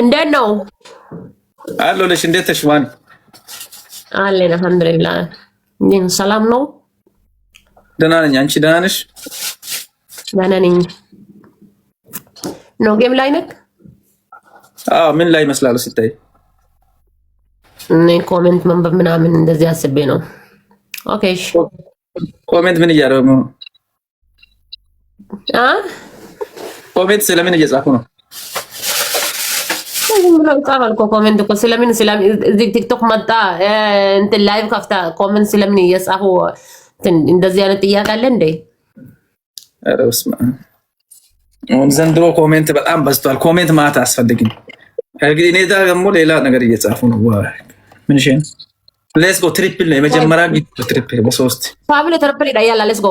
እንዴት ነው አለሁልሽ። እንዴት ነሽ? ማን አለን? አልሐምዱሊላህ ሰላም ነው። ደህና ነኝ። አንቺ ደህና ነሽ? ደህና ነኝ። ነው ጌም ላይ ነክ? አዎ። ምን ላይ ይመስላል ሲታይ? እኔ ኮሜንት መንበብ ምናምን እንደዚህ አስቤ ነው። ኦኬ እሺ። ኮሜንት ምን እያደረጉ ነው? ኮሜንት ስለምን እየጻፉ ነው? ኮሜንት እኮ ስለምን እዚህ ቲክቶክ መጣ እንትን ላይቭ ከፍታ ኮሜንት ስለምን እየጻፉ እንደዚህ አይነት ጥያቄ አለ እንዴ? ኧረ በስመ አብ። ዘንድሮ ኮሜንት በጣም በዝቷል። ኮሜንት ማለት አያስፈልግም። እንግዲህ እኔ ደግሞ ሌላ ነገር እየጻፉ ነው። ምን ሽ ሌትስ ጎ ትሪፕል ነው የመጀመሪያ ትሪፕል በሶስት ፋሚሊ ትሪፕል ይላል። ሌትስ ጎ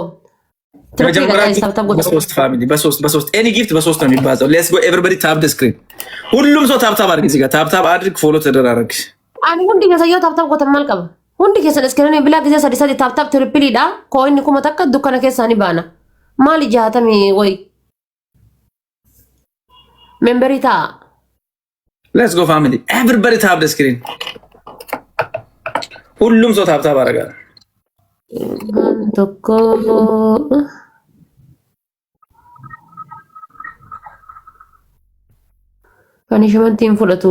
በሶስት ፋሚሊ በሶስት ኤኒ ጊፍት በሶስት ነው የሚባዛው። ሌትስ ጎ ኤቨሪባዲ ታፕ ዘ ስክሪን። ሁሉም ሰው ታፕ ታፕ አድርግ። እዚህ ጋር ታፕ ታፕ አድርግ። ፎሎ ተደራረግ። አኒ ሁንዲ ከሰየው ታፕ ታፕ ቆተማል ቀበ ሁንዲ ከሰነ ስክሪን ብላ ጊዜ ሰዲ ሰዲ ታፕ ታፕ ትሪፕል ይዳ ኮይን ኩማ ተከ ዱከነ ከሳኒ ባና ማሊ ጃተሚ ወይ ሜምበሪታ ሌትስ ጎ ፋሚሊ ኤቨሪባዲ ታፕ ዘ ስክሪን። ሁሉም ሰው ታፕ ታፕ አደርጋለሁ። ቶኮ ፓኒሽመንት ኢንፉለቱ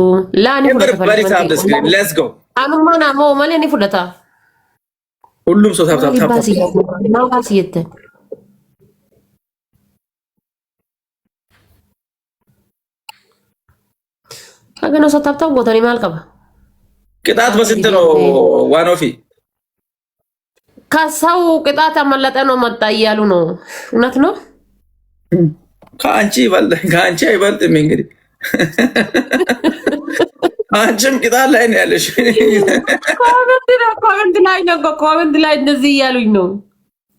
ላኒ ፉለታ ሌትስ ጎ አኑማና ሞ ማለኒ ፉለታ ሁሉም ሰው ታፕ ታፕ ታፕ ማባሲየተ አገኖ ሰው ታፕ ታፕ ቦታኒ ማልቀባ ቅጣት በስንት ነው? ዋኖፊ ከሰው ቅጣት አመለጠ ነው መጣ እያሉ ነው። እውነት ነው። ከአንቺ አይበልጥም። እንግዲህ አንቺም ቅጣት ላይ ነው ያለሽ። ኮሜንት ላይ እንደዚህ እያሉኝ ነው።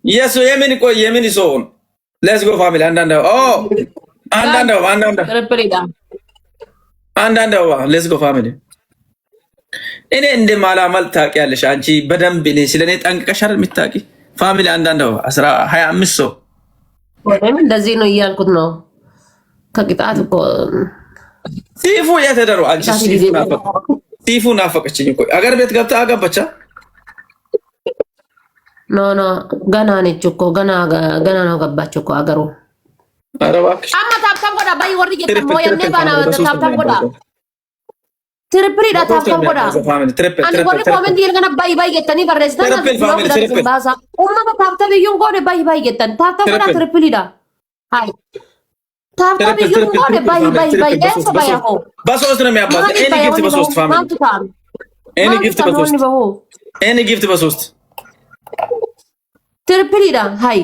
የሱ የምን ሰውን ሌትስ ጎ ፋሚሊ አንዳንድ ሌትስ ጎ ፋሚሊ እኔ እንደማላመል ታውቂያለሽ አንቺ በደንብ። እኔ ስለኔ ጠንቅቀሽ አይደል የምታውቂ ፋሚሊ። አንዳንድ 25 ሰው እንደዚህ ነው እያልኩት ነው። ከቅጣት እኮ ሲፉ የተደሩ አንቺ ሲፉ ናፈቀችኝ እኮ አገር ቤት ገብታ አገባቻ። ኖ ገና ነች እኮ ገና ነው ገባች እኮ አገሩ። ኧረ እባክሽ አማ ታብታብ ጎዳ ባይ ወርድ እየተሞ የኔ ባና ታብታብ ጎዳ ትሪፕል ዳ ታብታብ ጎዳ አንድ ወርድ ኮሜንት ይልገና ባይ ገተኒ በረስታ ባሳ ኡማ ታብታብ ይዩን ጎደ ባይ ገተን ታብታብ ጎዳ ትሪፕል ዳ ሃይ ታብታብ ይዩን ጎደ ባይ ኤስ ባያሆ በሶስት ነው የሚያባዛ። ኤኒ ጊፍት በሶስት ፋሚሊ ኤኒ ጊፍት በሶስት ትሪፕል ዳ ሃይ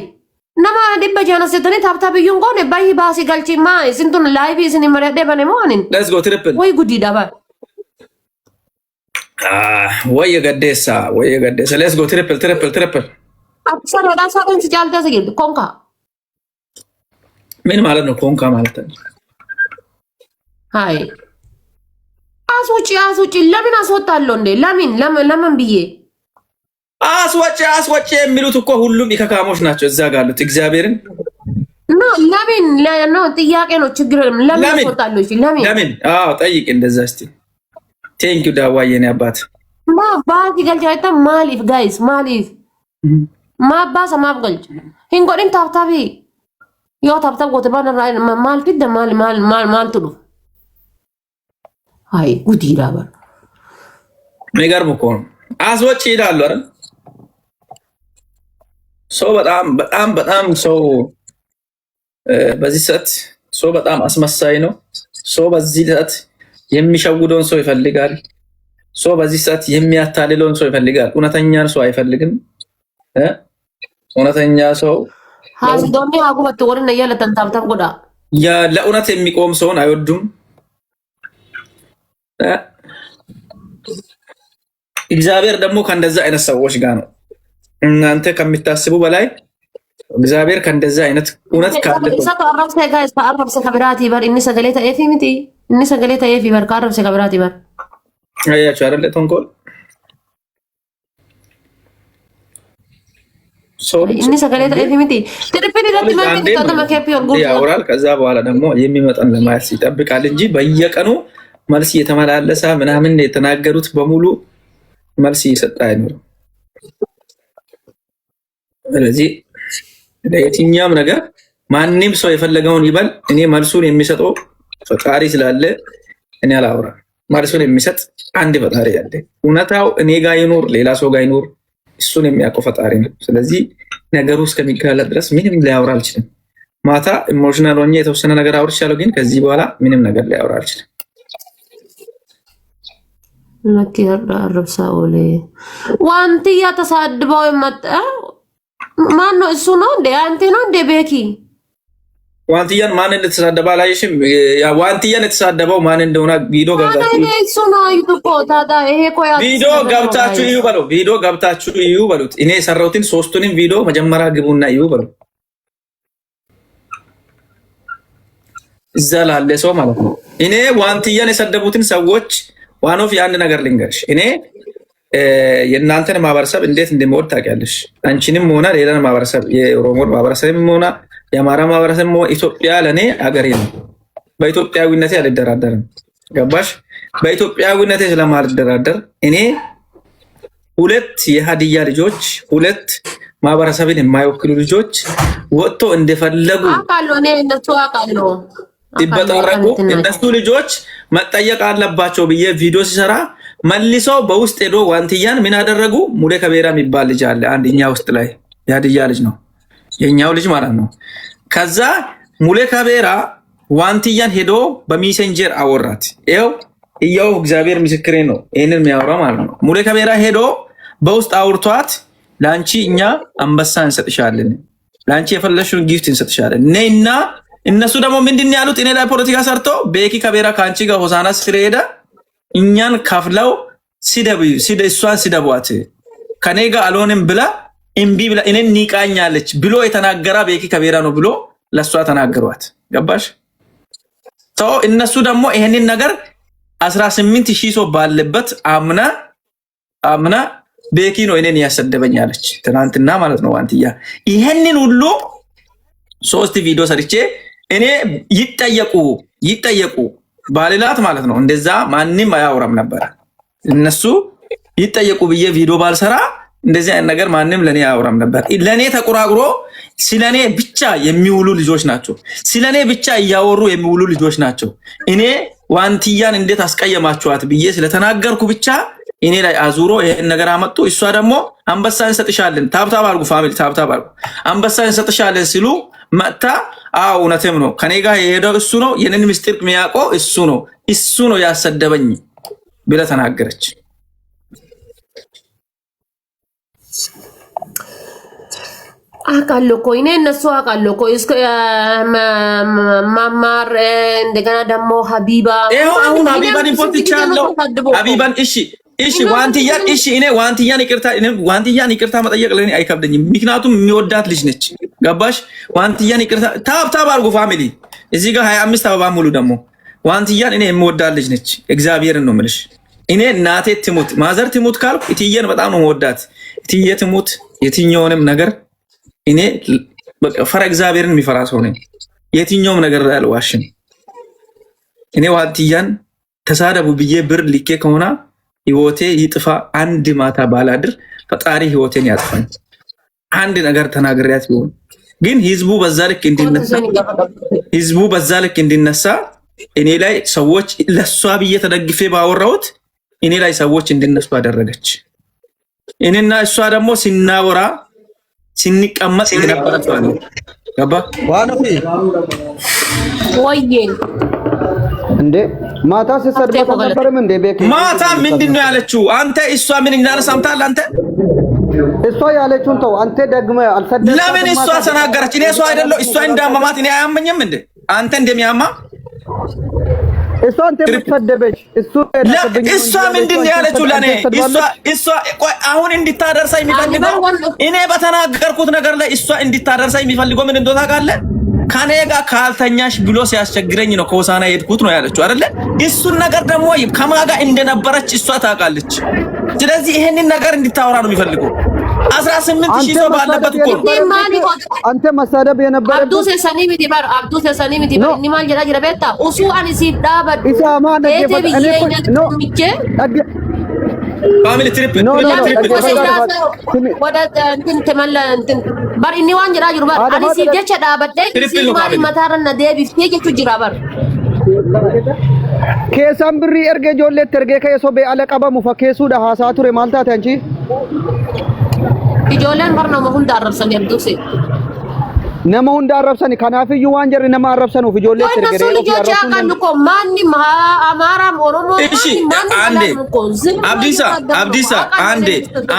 ነማ ዲበ ጃናስ ተኔ ታብታብ ይዩን ጎደ ባይ ባሲ ገልቺማ ስንቱን ላይቭ ስን መረደ በኔ ሞኒን ሌትስ ጎ ትሪፕል ወይ ጉዲ ዳባ ወይ ገደሳ ሌትስ ጎ ትሪፕል አብሰር ወዳ ሳጥን ሲጫልተ ሲል ኮንካ ምን ማለት ነው? ኮንካ ማለት ነው። ሃይ አስወጪ ለምን አስወጣለሁ እንዴ? ለምን ብዬ አስወጪ የሚሉት እኮ ሁሉም ኢከካሞች ናቸው እዛ ጋር ያሉት። እግዚአብሔርን ለምን ነው ጥያቄ ነው። ችግር ለምን አስወጣለሁ? እሺ ለምን? አዎ ጠይቅ እንደዛ እስቲ። ቴንክ ዩ ዳዋዬ ነው አባት ባቲ ገልጫይታ ማሊፍ ጋይስ ማሊፍ ማባሰ ማብገልጭ ሂንጎዲን ታብታቢ ዮ ታብታብ ጎተ ባና ማልፊት ማልቱሉ አይ ጉዲ ዳበር የሚገርም እኮ ነው። አስወጪ ይላሉ አይደል? ሰው በጣም ሰው በዚህ ሰዓት ሰው በጣም አስመሳይ ነው። ሰው በዚህ ሰዓት የሚሸውደውን ሰው ይፈልጋል። ሰው በዚህ ሰዓት የሚያታልለውን ሰው ይፈልጋል። እውነተኛን ሰው አይፈልግም። እውነተኛ ሰው ሀዝዶኒ አጉበት ወርነ ያለ ተንታብታብ ጎዳ ለእውነት የሚቆም ሰውን አይወዱም። እግዚአብሔር ደግሞ ከእንደዛ አይነት ሰዎች ጋር ነው። እናንተ ከሚታስቡ በላይ እግዚአብሔር ከእንደዛ አይነት እውነት ካለ አያችሁ አይደለ? ተንኮል inni sagalee ta'eef miti ትርፕሪ ለትማንት ተተማ ከፒዮር ጉድ ያወራል። ከዛ በኋላ ደግሞ የሚመጣን ለማየት ይጠብቃል እንጂ በየቀኑ መልስ እየተመላለሰ ምናምን የተናገሩት በሙሉ መልስ እየሰጠ አይኖርም። ስለዚህ ለየትኛውም ነገር ማንም ሰው የፈለገውን ይበል፣ እኔ መልሱን የሚሰጠው ፈጣሪ ስላለ እኔ አላወራም። መልሱን የሚሰጥ አንድ ፈጣሪ ያለ፣ እውነታው እኔ ጋር ይኖር ሌላ ሰው ጋር ይኖር እሱን የሚያውቀው ፈጣሪ ነው። ስለዚህ ነገሩ እስከሚጋለጥ ድረስ ምንም ሊያወራ አልችልም። ማታ ኢሞሽናል ሆኜ የተወሰነ ነገር አውርቻለሁ፣ ግን ከዚህ በኋላ ምንም ነገር ሊያወራ አልችልም። ረብሳውሌ ዋንትያ ተሳድበው መጣ። ማን ነው እሱ? ነው እንዴ አንተ ነው እንዴ ቤኪ? ዋንትያን ማን እንደተሳደበ አላየሽም? ዋንትያን የተሳደበው ማን እንደሆነ ቪዲዮ ገብታችሁ እሱ ነው ይጥቆ ታዳ ይሄ ቆያ ቪዲዮ ገብታችሁ እዩ በለው። ቪዲዮ ገብታችሁ እዩ በሉት። እኔ የሰራሁትን ሶስቱንም ቪዲዮ መጀመሪያ ግቡና እዩ በሉ። እዛ ላለ ሰው ማለት ነው። እኔ ዋንትያን የሰደቡትን ሰዎች ዋኖፍ የአንድ ነገር ልንገርሽ። እኔ የእናንተን ማህበረሰብ እንዴት እንደምወድ ታውቂያለሽ። አንቺንም ሆነ ሌላን ማህበረሰብ የኦሮሞ ማህበረሰብም ሆነ የአማራ ማህበረሰብ ሆነ ኢትዮጵያ ለእኔ ሀገሬ ነው። በኢትዮጵያዊነቴ አልደራደርም። ገባሽ? በኢትዮጵያዊነቴ ስለማልደራደር እኔ ሁለት የሀዲያ ልጆች ሁለት ማህበረሰብን የማይወክሉ ልጆች ወጥቶ እንደፈለጉ ይበጣረቁ እነሱ ልጆች መጠየቅ አለባቸው ብዬ ቪዲዮ ሲሰራ መልሰው በውስጥ ሄዶ ዋንትያን ምን አደረጉ? ሙሌ ከቤራ የሚባል ልጅ አለ አንደኛ ውስጥ ላይ የሀዲያ ልጅ ነው የኛው ልጅ ማለት ነው። ከዛ ሙሌ ከቤራ ዋንትያን ሄዶ በሜሴንጀር አወራት። ይኸው እግዚአብሔር ምስክሬ ነው ይህንን የሚያወራ ማለት ነው። ሙሌ ከቤራ ሄዶ በውስጥ አውርቷት ለአንቺ እኛ አንበሳ እንሰጥሻለን፣ ለአንቺ የፈለሽውን ጊፍት እንሰጥሻለን ነይና። እነሱ ደግሞ ምንድን ያሉት? እኔ ላይ ፖለቲካ ሰርቶ ቤኪ ከቤራ ከአንቺ ጋር ሆሳና ስለሄደ እኛን ከፍለው እሷን ሲደቧት ከኔ ጋር አልሆንም ብላ እምቢ ብላ እኔን ኒቃኛለች ብሎ የተናገራ ቤኪ ከቤራ ነው ብሎ ለእሷ ተናገሯት። ገባሽ? እነሱ ደግሞ ይሄንን ነገር 18,000 ሰው ባለበት አምና ቤኪ ነው እኔን ያሰደበኛለች ትናንትና ማለት ነው። ዋንትያ ይሄንን ሁሉ 3 ቪዲዮ ሰርቼ እኔ ይጠየቁ ባልላት ማለት ነው። እንደዛ ማንም አያወራም ነበር። እነሱ ይጠየቁ ብዬ ቪዲዮ ባልሰራ እንደዚህ አይነት ነገር ማንም ለኔ አያወራም ነበር። ለኔ ተቆራግሮ ስለኔ ብቻ የሚውሉ ልጆች ናቸው። ስለኔ ብቻ እያወሩ የሚውሉ ልጆች ናቸው። እኔ ዋንትያን እንዴት አስቀየማችኋት ብዬ ስለተናገርኩ ብቻ እኔ ላይ አዙሮ ይሄን ነገር አመጡ። እሷ ደግሞ አንበሳ እንሰጥሻለን፣ ታብታብ አድርጉ ፋሚሊ፣ ታብታብ አድርጉ፣ አንበሳ እንሰጥሻለን ሲሉ መጣ። አዎ እውነትም ነው፣ ከኔ ጋር የሄደው እሱ ነው፣ የኔን ምስጢር የሚያውቀው እሱ ነው ያሰደበኝ ብላ ተናገረች። አውቃለሁ እኮ እኔ እነሱ አውቃለሁ እኮ ማማር እንደገና ደግሞ ሀቢባ አሁን ሀቢባን ኢምፖርት ይቻለው ሀቢባን እሺ ዋንትያን ይቅርታ መጠየቅ ለኔ አይከብደኝም፣ ምክንያቱም የሚወዳት ልጅ ነች። ገባሽ? ዋንትያን ይቅርታ ታብታብ አድርጉ ፋሚሊ። እዚህ ጋር 25 አበባ ሙሉ ደግሞ ዋንትያን እኔ የምወዳት ልጅ ነች። እግዚአብሔርን ነው የምልሽ። እኔ እናቴ ትሙት ማዘር ትሙት ካልኩ እትዬን በጣም ነው የምወዳት። እትዬ ትሙት የትኛውንም ነገር እኔ በቃ ፈራ እግዚአብሔርን የሚፈራ ሰው ነኝ። የትኛውም ነገር ላይ አልዋሽም። እኔ ዋንትያን ተሳደቡ ብዬ ብር ልኬ ከሆነ ህይወቴ ይጥፋ አንድ ማታ ባላድር ፈጣሪ ህይወቴን ያጥፋኝ። አንድ ነገር ተናግሬያት ቢሆን ግን ህዝቡ በዛ ልክ እንዲነሳ እኔ ላይ ሰዎች ለሷ ብዬ ተደግፌ ባወራሁት እኔ ላይ ሰዎች እንዲነሱ አደረገች። እኔና እሷ ደግሞ ሲናወራ ሲንቀመጥ ይነበረቷል። ገባ ወይዬ እንዴ ማታ ሲሰድበት አልነበረም እንዴ? ቤኪ ማታ ምንድነው ያለችው? አንተ እሷ ምን እንዳለ ሰምታል? አንተ እሷ ያለችውን ተው። አንተ ደግመህ አልሰደብም። ለምን እሷ ተናገረች? እኔ እሷ አይደለው እሷ እንዳመማት እኔ አያመኝም እንዴ? አንተ እንደሚያማ እሷ አንተ ብትሰደበች እሷ ምንድነው ያለችው? ለኔ እሷ አሁን እንድታደርሰኝ የሚፈልገው እኔ በተናገርኩት ነገር ላይ እሷ እንድታደርሰኝ የሚፈልገው ምን እንደሆነ ታውቃለህ? ከኔ ጋር ካልተኛሽ ብሎ ሲያስቸግረኝ ነው ከሆሳና የሄድኩት ነው ያለችው አይደለ? እሱን ነገር ደግሞ ከማን ጋር እንደነበረች እሷ ታውቃለች። ስለዚህ ይሄንን ነገር እንድታወራ ነው የሚፈልገው። 18,000 ሰው ባለበት እኮ አንተ መሳደብ የነበረ አብዱስ ሰኒም ዲባር አብዱስ ሰኒም ዲባር ኒማል ጀራ ጀራ ቤታ ኡሱ አንሲ ዳበድ ኢሳማን ፋሚሊ ትሪፕ ወደ እንትን ተመለ እንትን በር ኢኒ ዋን ጀራ ጅሩ በር አንሲ ጀቸ ዳበድ ኢስማሊ መታረና ዴቢፍ ቴጀቹ ጅራ በር keessan birrii erge ijoolleetti ergee ka'ee sobee ala qabamu fakkeessuudha haasaa ture maal taate anchi ijoolleen barnooma hunda arrabsan abduuse nama hunda arrabsani kanaafiyyuu waan jarri nama arrabsanuuf ijoolleetti erge እነሱ ልጆች ያውቃሉ እኮ ማንም አማራም ኦሮሞ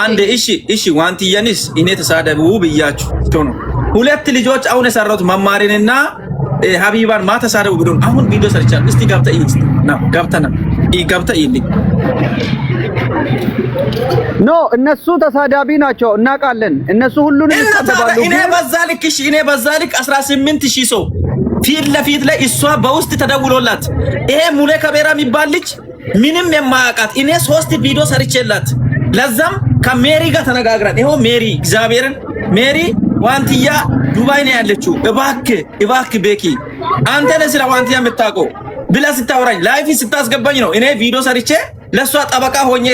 አንዴ እሺ ዋንትያንስ እኔ ተሳደቡ ብያችሁ ነው ሁለት ልጆች አሁን የሰራሁት መማሪንና ሀቢባን ማታ ሳደው ብሎን አሁን ቪዲዮ ሰርቻለሁ። እስቲ ገብታ ይልኝ ኖ እነሱ ተሳዳቢ ናቸው እናውቃለን። እነሱ ሁሉንም ይሳደባሉ። እኔ በዛ ልክ 18,000 ሰው ፊት ለፊት ላይ እሷ በውስጥ ተደውሎላት ይሄ ሙሌ ከቤራ የሚባል ልጅ ምንም የማያውቃት እኔ 3 ቪዲዮ ሰርቼላት ለዛም ከሜሪ ጋር ተነጋግረን ይሄው ሜሪ እግዚአብሔርን ሜሪ ዋንትያ ዱባይ ነው ያለችው እባክህ ቤኪ አንተ ነህ ስለ ዋንትያ የምታውቀው ብላ ስታወራኝ ላይፍ ስታስገባኝ ነው እኔ ቪዲዮ ሰርቼ ለሷ ጠበቃ ሆኜ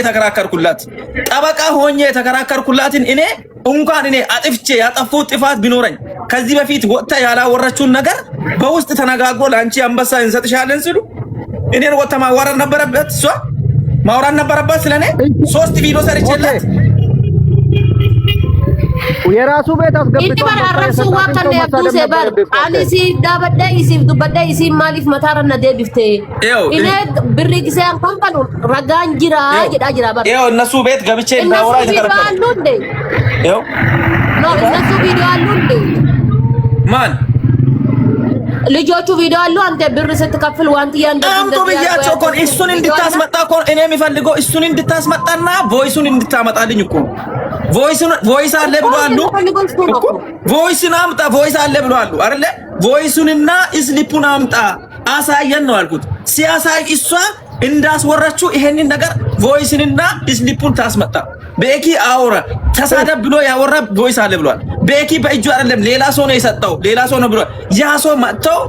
የተከራከርኩላትን እኔ እንኳን እኔ አጥፍቼ ያጠፋው ጥፋት ቢኖረኝ ከዚህ በፊት ወጣ ያላወራችውን ነገር በውስጥ ተነጋግሮ ላንቺ አንበሳ እንሰጥሻለን ሲሉ እኔን ወጣ ማዋራት ነበረበት እሷ ማውራት ነበረበት ስለኔ 3 ቪዲዮ ሰርቼላት የራሱ ቤት አስገብቶ ይባል አራሱ ዋከለ ያብዱስ ይባል አሊሲ ዳበደ ይሲፍ ዱበደ ይሲ ማሊፍ መታረና ደብፍቴ እኔ ብር ጊዜ አንኳን ረጋንጅራ ጅራ በር እነሱ ቤት ገብቼ እንዳወራ ይተከራከራሉ እንዴ እነሱ ቪዲዮ አሉ እንዴ ማን ልጆቹ ቪዲዮ አሉ አንተ ብር ስትከፍል ዋንትያ እንደዚህ ብያቸው እኮ እሱን እንድታስመጣ እኮ እኔ የሚፈልገው እሱን እንድታስመጣና ቮይሱን እንድታመጣልኝ እኮ ቮይስ አለ ብለዋል ቮይስ አለ ብለዋል አይደለ ቮይሱንና ስሊፑን አምጣ አሳየን ነው አልኩት ሲያሳይ እሷ እንዳስወራችሁ ይሄንን ነገር ቮይስንና ስሊፑን ታስመጣ ቤኪ አውራ ተሳደብ ብሎ ያወራ ቮይስ አለ ብለዋል ቤኪ በእጁ አይደለም ሌላ ሰው ነው የሰጠው ሌላ ሰው ነው ብለዋል ያ ሰው መጥተው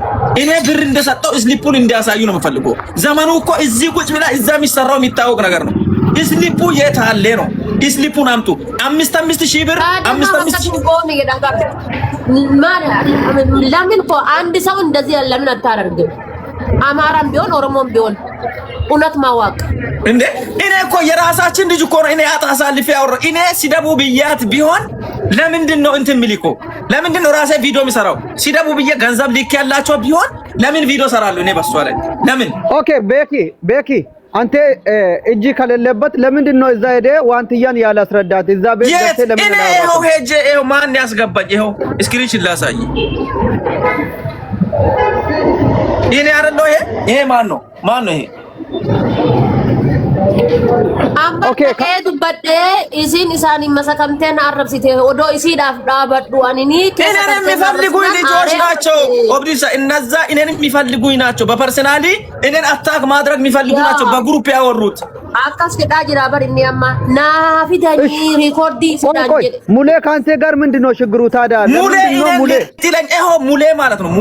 እኔ ብር እንደሰጠው ስሊፑን እንዲያሳዩ ነው የምፈልገው ዘመኑ እኮ እዚህ ቁጭ ብላ እዛ የሚሰራው የሚታወቅ ነገር ነው ስሊፑ የት አለ ነው ስሊፑን አምጡ 5,000 ብር 5,000 ጎን ይደጋጋል ለምን እኮ አንድ ሰው እንደዚህ ለምን አታደርግም አማራም ቢሆን ኦሮሞም ቢሆን እውነት ማዋቅ እንዴ እኔ እኮ የራሳችን ልጅ እኮ ነው እኔ አጣሳልፌ ያወራ እኔ ሲደቡ ብያት ቢሆን ለምንድን ነው እንትን ሚሊኮ ለምንድን ነው ራሴ ቪዲዮ የሚሰራው ሲደቡ ብዬ ገንዘብ ልክ ያላቸው ቢሆን ለምን ቪዲዮ ሰራለሁ እኔ በሷ ላይ ለምን ኦኬ ቤኪ አንተ እጅ ከሌለበት ለምንድን ነው እዛ ሄደ ዋንትያን ያላስረዳት እዛ ቤት ገብተ ለምን ነው ይሄው ሄጄ ይሄው ማን ያስገባኝ ይሄው ስክሪንሾት ላሳይ ይሄ አይደለም ይሄ ማን ነው ይሄ ኦኬ ከዱበደ ኢሲን ኢሳኒ መሰከምተን አረብሲቴ ኦዶ ኢሲ ዳበዱ አንኒ እኔን የሚፈልጉኝ ልጆች ናቸው ኦብዲሳ እነዛ እኔን የሚፈልጉኝ ናቸው በፐርሰናሊ እኔን አታክ ማድረግ የሚፈልጉ ናቸው በግሩፕ ያወሩት አካስ ከዳ ጅራ በር እኒያማ ናፊዳኒ ሪኮርዲ ሲዳንጀ ሙሌ ካንተ ጋር ምንድነው ችግሩ ታዲያ ሙሌ ሙሌ ማለት ነው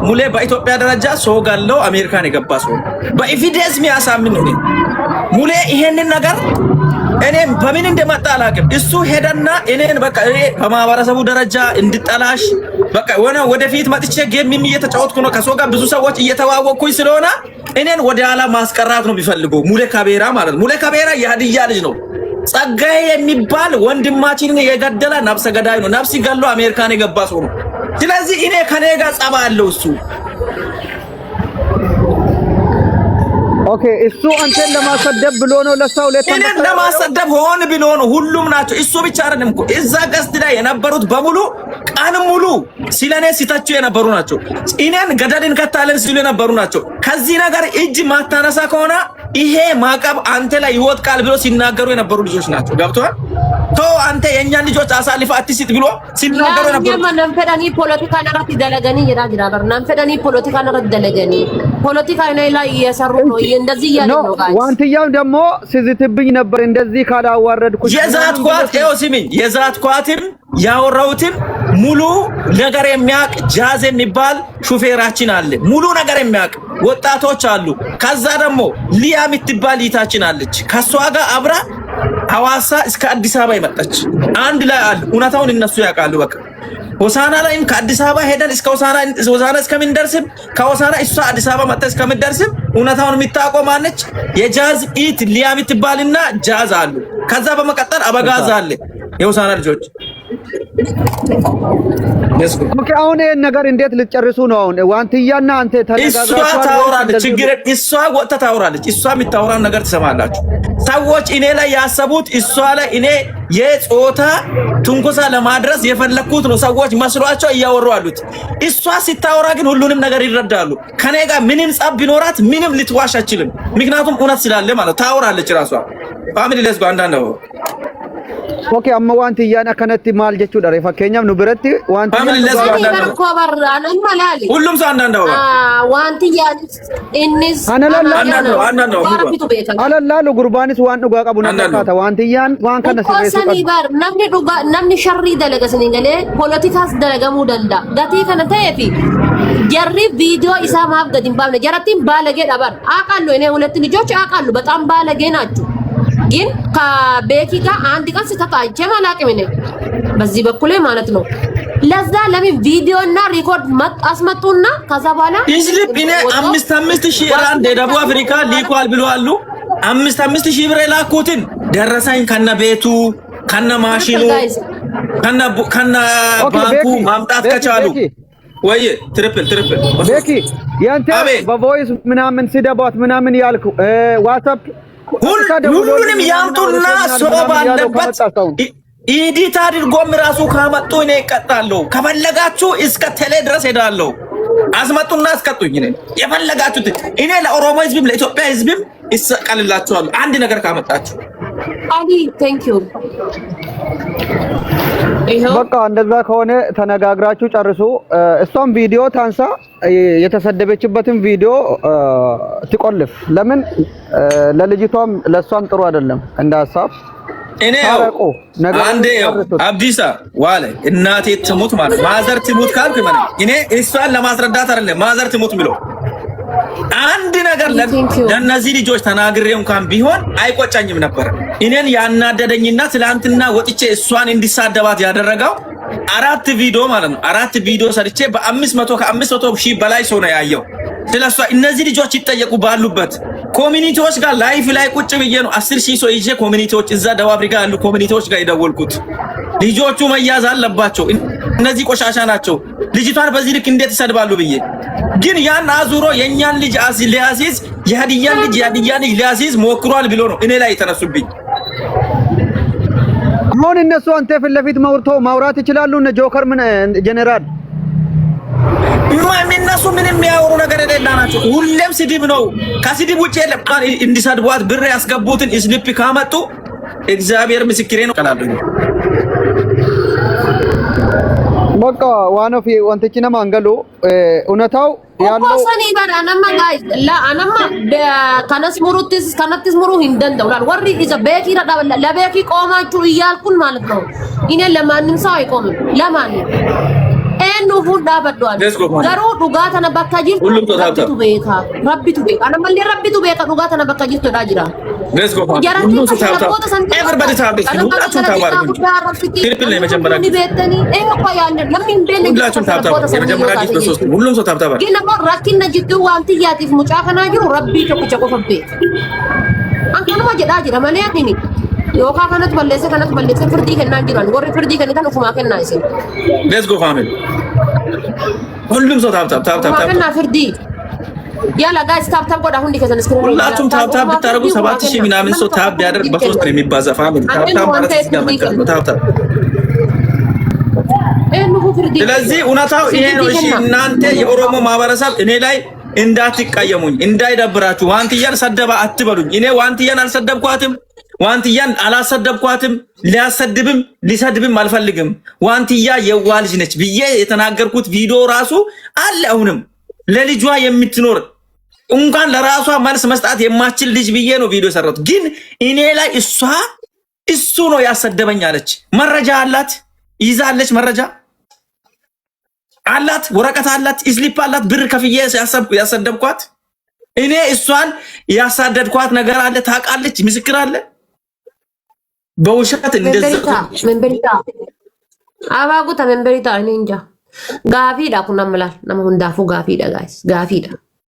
ሙሌ በኢትዮጵያ ደረጃ ሰው ጋለው አሜሪካን የገባ ሰው በኤቪደንስ የሚያሳምን ነው ሙሌ ይሄንን ነገር እኔ በምን እንደመጣ አላውቅም እሱ ሄደና እኔን በቃ በማህበረሰቡ ደረጃ እንድጠላሽ በቃ ወደፊት መጥቼ ጌም እየተጫወትኩ ነው ከሰው ጋር ብዙ ሰዎች እየተዋወቅኩኝ ስለሆነ እኔን ወደ ኋላ ማስቀራት ነው የሚፈልገው ሙሌ ካቤራ ማለት ነው ሙሌ ካቤራ የሀዲያ ልጅ ነው ጸጋዬ የሚባል ወንድማችንን የገደለ ነፍሰ ገዳይ ነው ነፍስ ገሎ አሜሪካን የገባ ሰው ነው ስለዚህ እኔ ከኔ ጋር ጸባ አለው እሱ ኦኬ እሱ አንተን ለማሰደብ ብሎ ነው ለሳው እኔን ለማሰደብ ሆን ብሎ ነው ሁሉም ናቸው እሱ ብቻ አይደለም እኮ እዛ ገስት ላይ የነበሩት በሙሉ ቀን ሙሉ ሲለኔ ሲታቸው የነበሩ ናቸው እኔን ገደልን ከታለን ሲሉ የነበሩ ናቸው ከዚህ ነገር እጅ ማታነሳ ከሆነ ይሄ ማቀብ አንተ ላይ ይወጥቃል ብሎ ሲናገሩ የነበሩ ልጆች ናቸው ገብቷል አንተ የኛ ልጆች አሳልፈ አትስጥ ብሎ ሲናገሩ ነበር። ማንም ፈዳኒ ፖለቲካ ነራት ደለገኒ ይራጅራበር ናም ፈዳኒ ፖለቲካ ነራት ደለገኒ ፖለቲካ ላይ እየሰሩ ነው እንደዚህ ያለ ነው ጋር ዋንትያው ደግሞ ሲዝትብኝ ነበር እንደዚህ ካላዋረድኩ የዛት ኳት ኤው ሲሚኝ የዛት ኳትም ያወራውትም ሙሉ ነገር የሚያቅ ጃዝ የሚባል ሹፌራችን አለ ሙሉ ነገር የሚያቅ ወጣቶች አሉ ከዛ ደግሞ ሊያ የምትባል ይታችን አለች ከሷ ጋር አብራ ሐዋሳ እስከ አዲስ አበባ ይመጣች አንድ ላይ አለ ኡናታውን እነሱ ያውቃሉ በቃ ሆሳና ላይም ከአዲስ አበባ ሄደን እስከ ሆሳና እስከምንደርስም ከሆሳና እሷ አዲስ አበባ መጣ እስከምንደርስም ኡናታውን የሚታቆም ማነች የጃዝ ኢት ሊያ የምትባልና ጃዝ አሉ ከዛ በመቀጠል አበጋዝ አለ የሆሳና ልጆች ኦኬ አሁን ይሄን ነገር እንዴት ልጨርሱ ነው አሁን ዋንትያና አንተ ተነጋግራችሁ እሷ ታወራለች ችግር እሷ ወጣ ታወራለች እሷ የምታወራው ነገር ትሰማላችሁ ሰዎች እኔ ላይ ያሰቡት እሷ ላይ እኔ የጾታ ትንኮሳ ለማድረስ የፈለኩት ነው ሰዎች መስሏቸው እያወሩ አሉት እሷ ሲታወራ ግን ሁሉንም ነገር ይረዳሉ ከኔ ጋር ምንም ጻብ ቢኖራት ምንም ልትዋሽ አትችልም ምክንያቱም እውነት ስላለ ማለት ታወራለች ራሷ ፋሚሊ ለስጎ አንዳንደው ኦኬ አማ ዋንትያና ከነቲ ማል ጀቹ ዳሬ ፈከኛም ነው ብረት ዋንትያ ሁሉም ሰው አንዳንደው ዋንትያን እንስ አላላሉ ጉርባንስ ዋን ዱጋ ቀቡና ተካታ ዋንትያን ዋን ከነ ሰኒ ባር ነምኒ ዱጋ ነምኒ ሸሪ ደለገስኒ ገለ ፖለቲካስ ደለገሙ ደንዳ ጋቲ ከነ ተይፊ ጀሪ ቪዲዮ ኢሳማብ ገዲም ባለ ጀራቲም ባለጌ ዳበር አቃሉ እኔ ሁለት ልጆች አቃሉ በጣም ባለጌ ናቸው ግን ከቤኪ ጋር አንድ ቀን ተጣጣቼ ማላቅም ነኝ በዚህ በኩል ማለት ነው ለዛ ለምን ቪዲዮና ሪኮርድ አስመጡና ከዛ በኋላ ኢስሊፕ እኔ 5000 ራንድ ደቡብ አፍሪካ ሊኳል ብለዋል 5000 ብር ላኩትን ደረሰኝ ከነ ቤቱ ከነ ማሽኑ ከነ ባንኩ ማምጣት ከቻሉ ወይ ትሪፕል ቤኪ ያንተ በቮይስ ምናምን ሲደባት ምናምን ያልኩ ዋትስአፕ ሁሉንም ያምጡና ሰው ባለበት ኢዲት አድርጎም ራሱ ካመጡ እኔ እቀጣለሁ ከፈለጋችሁ እስከ ቴሌ ድረስ ሄዳለሁ አስመጡና አስቀጡኝ እኔ የፈለጋችሁት እኔ ለኦሮሞ ህዝብም ለኢትዮጵያ ህዝብም ይሰቀልላችኋል አንድ ነገር ካመጣችሁ አሊ ቴንክ ዩ በቃ እንደዛ ከሆነ ተነጋግራችሁ ጨርሱ እሷም ቪዲዮ ታንሳ የተሰደበችበትን ቪዲዮ ትቆልፍ ለምን ለልጅቷም ለሷም ጥሩ አይደለም እንዳሳብ እኔ አንዴ አብዲሳ ዋለ እናቴ ትሙት ማለት ማዘር ትሙት ካልኩ ማለት እኔ እሷን ለማስረዳት አይደለም ማዘር ትሙት ብሎ አንድ ነገር ለነዚህ ልጆች ተናግሬ እንኳን ቢሆን አይቆጨኝም ነበር እኔን ያናደደኝና ትላንትና ወጥቼ እሷን እንዲሳደባት ያደረገው 4 ቪዲዮ ማለት ነው 4 ቪዲዮ ሰርቼ ከ500 ሺህ በላይ ሰው ነው ያየው ስለሷ እነዚህ ልጆች ይጠየቁ ባሉበት ኮሚኒቲዎች ጋር ላይፍ ላይ ቁጭ ብዬ ነው 10000 ሰው ይዤ ኮሚኒቲዎች እዛ ደቡብ አፍሪካ ያሉ ኮሚኒቲዎች ጋር ይደወልኩት ልጆቹ መያዝ አለባቸው እነዚህ ቆሻሻ ናቸው ልጅቷን በዚህ ልክ እንዴት ይሰድባሉ ብዬ ግን ያን አዙሮ የኛን ልጅ ሊያሲዝ የሀዲያን ልጅ ሊያሲዝ ሞክሯል ብሎ ነው እኔ ላይ ተነሱብኝ አሁን እነሱ አንተ ፊት ለፊት ማውራት ይችላሉ እነ ጆከር ምን ጀነራል እነሱ ምንም የሚያወሩ ነገር የሌላ ናቸው ሁሌም ስድብ ነው ከስድብ ውጪ የለም እንዲሰድቧት ብር ያስገቡትን ስሊፕ ካመጡ እግዚአብሔር ምስክሬ ነው ቀላሉ በቃ ዋናው ወንተችና ማንገሉ እውነታው ያለው ኮሰኒ ባዳናማ ጋይስ ለአናማ ከነስ ሙሩ እንደንደውላል ወሪ ኢዘ ቤኪ ለቤኪ ቆማችሁ እያልኩን ማለት ነው እኔ ለማንም ሰው አይቆምም ለማንም enu fuda badwan garu dugata na bakka jirtu rabbitu beka anamalli rabbitu beka dugata na bakka jirtu da jira let's go everybody tap this ሁላችሁም ታባሩ ትሪፕል ነው መጀመሪያ ni betani ko yaanne lamin bene ሁላችሁም ታባሩ የመጀመሪያ ጊዜ በሶስት ሁሉም ሰው ታባሩ ግን ነው rakin na jiddu wanti yatif mucafana jiru rabbi tokko qofabbe ankanuma jedha jira male yakini yoka kanat ballese firdi kenna jiran gorri firdi kenna ufuma kenna isin let's go family ሁሉም ሰው ታብ kenna firdi ያላ ጋይስ ታብ ጎዳ ሁንዲ ከዘን ስክሪን ሁላችሁም ታብ ብታረጉ 7000 ምናምን ሰው ታብ ቢያደርግ በሶስት ነው የሚባዛ ፋሚሊ ታብ ስለዚህ እውነታው ይሄ ነው እሺ እናንተ የኦሮሞ ማህበረሰብ እኔ ላይ እንዳትቀየሙኝ እንዳይደብራችሁ ዋንትያን ሰደባ አትበሉኝ እኔ ዋንትያን አልሰደብኳትም ዋንትያን አላሰደብኳትም፣ ሊያሰድብም ሊሰድብም አልፈልግም። ዋንትያ የዋህ ልጅ ነች ብዬ የተናገርኩት ቪዲዮ ራሱ አለ። አሁንም ለልጇ የምትኖር እንኳን ለራሷ መልስ መስጣት የማትችል ልጅ ብዬ ነው ቪዲዮ ሰራሁት። ግን እኔ ላይ እሱ ነው ያሰደበኝ አለች። መረጃ አላት፣ ይዛለች፣ መረጃ አላት፣ ወረቀት አላት፣ ስሊፕ አላት። ብር ከፍዬ ያሰደብኳት እኔ እሷን ያሳደድኳት ነገር አለ፣ ታውቃለች፣ ምስክር አለ። በውሸት እንደዛ መንበሪታ አባጉታ መንበሪታ እኔ እንጃ ጋፊዳ ኩናምላል ነማ ሁንዳፉ ጋፊዳ ጋይስ ጋፊዳ